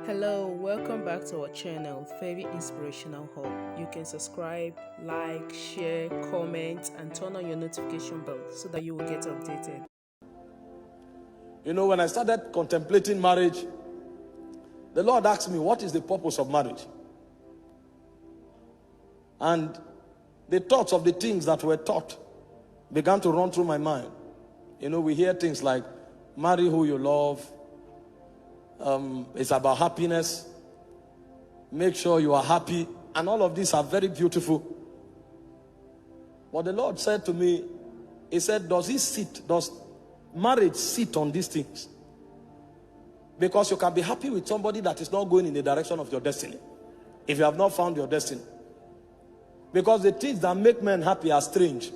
Hello, welcome back to our channel, Favy Inspirational Hub. You can subscribe, like, share, comment, and turn on your notification bell so that you will get updated. You know, when I started contemplating marriage, the Lord asked me, what is the purpose of marriage? And the thoughts of the things that were taught began to run through my mind. You know, we hear things like, marry who you love. It's about happiness. Make sure you are happy. And all of these are very beautiful. But the Lord said to me, He said, does marriage sit on these things? Because you can be happy with somebody that is not going in the direction of your destiny, if you have not found your destiny. Because the things that make men happy are strange.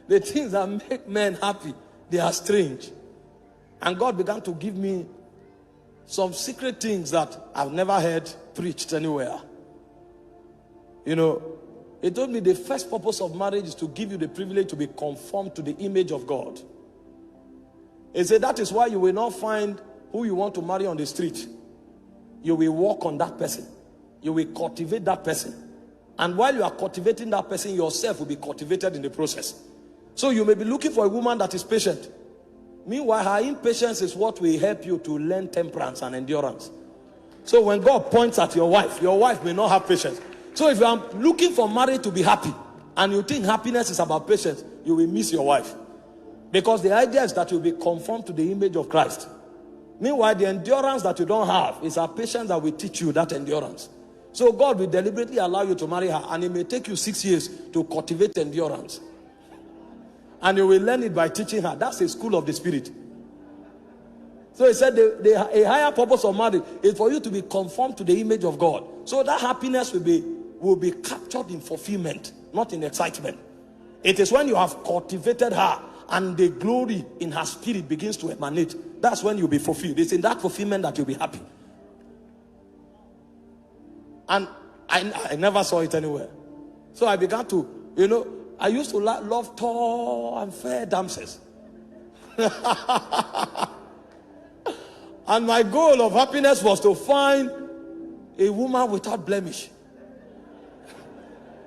The things that make men happy, they are strange. And God began to give me some secret things that I've never heard preached anywhere. You know, He told me the first purpose of marriage is to give you the privilege to be conformed to the image of God. He said that is why you will not find who you want to marry on the street. You will walk on that person. You will cultivate that person. And while you are cultivating that person, yourself will be cultivated in the process. So you may be looking for a woman that is patient. Meanwhile, her impatience is what will help you to learn temperance and endurance. So when God points at your wife may not have patience. So if you are looking for marriage to be happy, and you think happiness is about patience, you will miss your wife. Because the idea is that you'll be conformed to the image of Christ. Meanwhile, the endurance that you don't have is a patience that will teach you that endurance. So God will deliberately allow you to marry her, and it may take you 6 years to cultivate endurance. And you will learn it by teaching her. That's a school of the spirit. So He said a higher purpose of marriage is for you to be conformed to the image of God. So that happiness will be captured in fulfillment, not in excitement. It is when you have cultivated her and the glory in her spirit begins to emanate. That's when you'll be fulfilled. It's in that fulfillment that you'll be happy. And I never saw it anywhere. So I began to, I used to love tall and fair damsels. And my goal of happiness was to find a woman without blemish.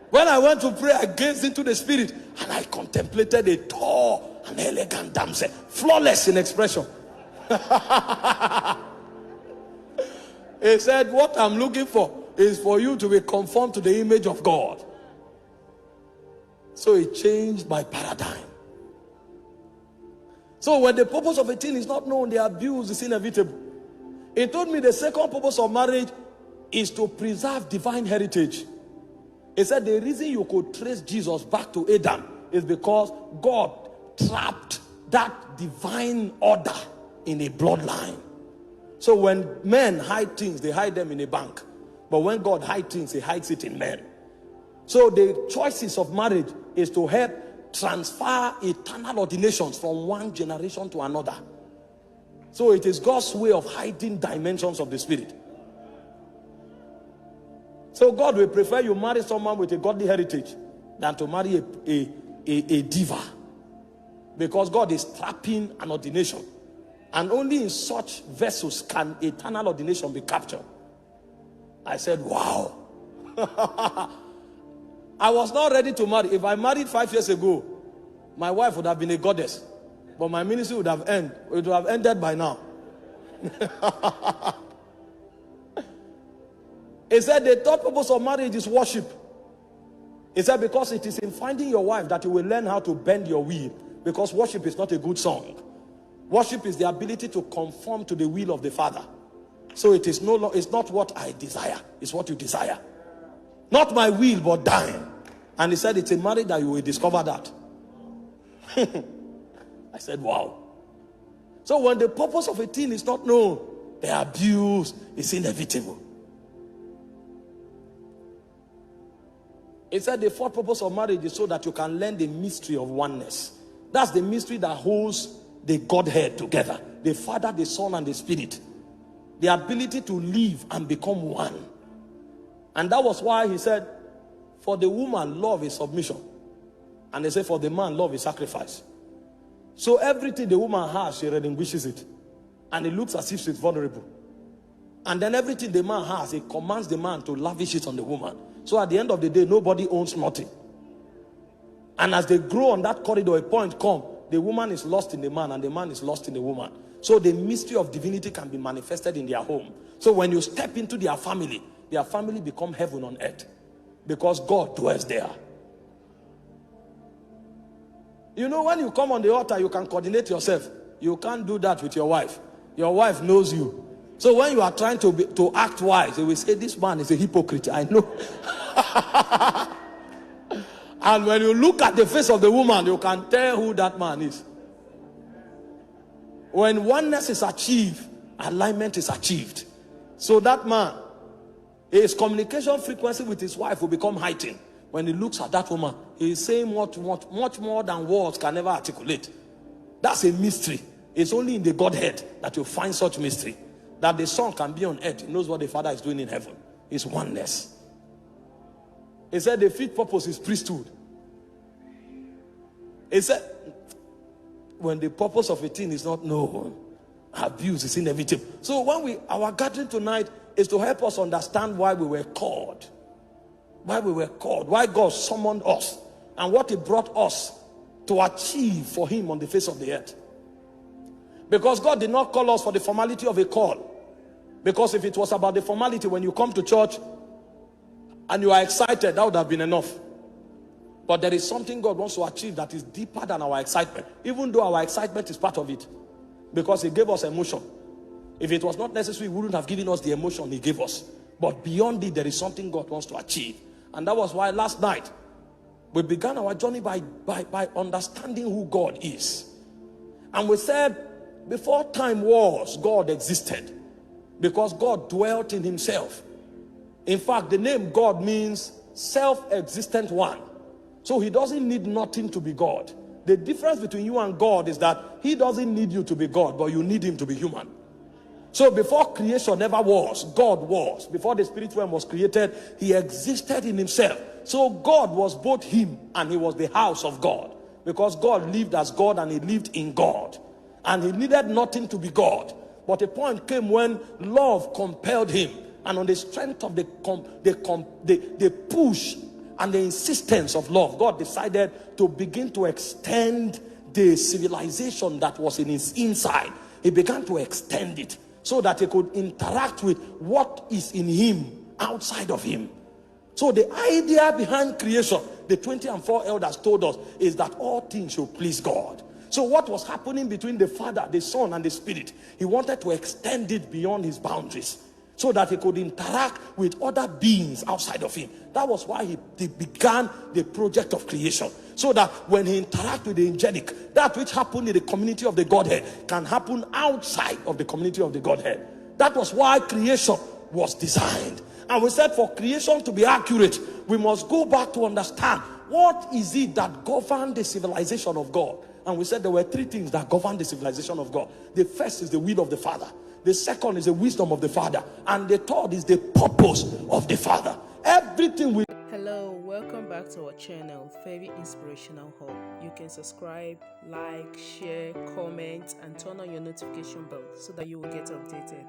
When I went to pray, I gazed into the spirit and I contemplated a tall and elegant damsel, flawless in expression. He said, what I'm looking for is for you to be conformed to the image of God. So it changed my paradigm. So when the purpose of a thing is not known, the abuse is inevitable. He told me the second purpose of marriage is to preserve divine heritage. He said the reason you could trace Jesus back to Adam is because God trapped that divine order in a bloodline. So when men hide things, they hide them in a bank. But when God hides things, He hides it in men. So the choices of marriage is to help transfer eternal ordinations from one generation to another. So it is God's way of hiding dimensions of the spirit. So God will prefer you marry someone with a godly heritage than to marry a diva. Because God is trapping an ordination. And only in such vessels can eternal ordination be captured. I said, wow. I was not ready to marry. If I married 5 years ago, my wife would have been a goddess. But my ministry would have ended by now. He said the third purpose of marriage is worship. He said because it is in finding your wife that you will learn how to bend your will. Because worship is not a good song. Worship is the ability to conform to the will of the Father. So it is it's not what I desire, it's what you desire. Not my will, but thine. And he said it's a marriage that you will discover that. I said, wow. So when the purpose of a thing is not known, the abuse is inevitable. He said the fourth purpose of marriage is so that you can learn the mystery of oneness. That's the mystery that holds the Godhead together. The Father, the Son, and the Spirit. The ability to live and become one. And that was why he said, for the woman, love is submission. And they say, for the man, love is sacrifice. So everything the woman has, she relinquishes it. And it looks as if she's vulnerable. And then everything the man has, it commands the man to lavish it on the woman. So at the end of the day, nobody owns nothing. And as they grow on that corridor, a point comes, the woman is lost in the man and the man is lost in the woman. So the mystery of divinity can be manifested in their home. So when you step into their family become heaven on earth. Because God dwells there. You know, when you come on the altar, you can coordinate yourself. You can't do that with your wife. Your wife knows you. So when you are trying to act wise, they will say, this man is a hypocrite. I know. And when you look at the face of the woman, you can tell who that man is. When oneness is achieved, alignment is achieved. So that man, his communication frequency with his wife will become heightened. When he looks at that woman, he is saying much more than words can ever articulate. That's a mystery. It's only in the Godhead that you find such mystery. That the Son can be on earth. He knows what the Father is doing in heaven. It's oneness. He said the fifth purpose is priesthood. He said, when the purpose of a thing is not known, abuse is inevitable. So when our gathering tonight is to help us understand why we were called. Why we were called. Why God summoned us. And what He brought us to achieve for Him on the face of the earth. Because God did not call us for the formality of a call. Because if it was about the formality, when you come to church and you are excited, that would have been enough. But there is something God wants to achieve that is deeper than our excitement. Even though our excitement is part of it. Because He gave us emotion. If it was not necessary, He wouldn't have given us the emotion He gave us. But beyond it, there is something God wants to achieve. And that was why last night, we began our journey by understanding who God is. And we said, before time was, God existed. Because God dwelt in Himself. In fact, the name God means self-existent one. So He doesn't need nothing to be God. The difference between you and God is that He doesn't need you to be God, but you need Him to be human. So before creation ever was, God was. Before the spirit realm was created, He existed in Himself. So God was both Him and He was the house of God. Because God lived as God and He lived in God. And He needed nothing to be God. But a point came when love compelled Him. And on the strength of the push and the insistence of love, God decided to begin to extend the civilization that was in His inside. He began to extend it so that He could interact with what is in Him outside of Him. So the idea behind creation, the 24 elders told us, is that all things should please God. So what was happening between the Father, the Son, and the Spirit, He wanted to extend it beyond His boundaries so that He could interact with other beings outside of Him. That was why He began the project of creation. So that when He interacted with the angelic, that which happened in the community of the Godhead can happen outside of the community of the Godhead. That was why creation was designed. And we said for creation to be accurate, we must go back to understand what is it that governed the civilization of God. And we said there were three things that govern the civilization of God. The first is the will of the Father. The second is the wisdom of the Father. And the third is the purpose of the Father. Everything we... Hello, welcome back to our channel, Favy Inspirational Hub. You can subscribe, like, share, comment, and turn on your notification bell so that you will get updated.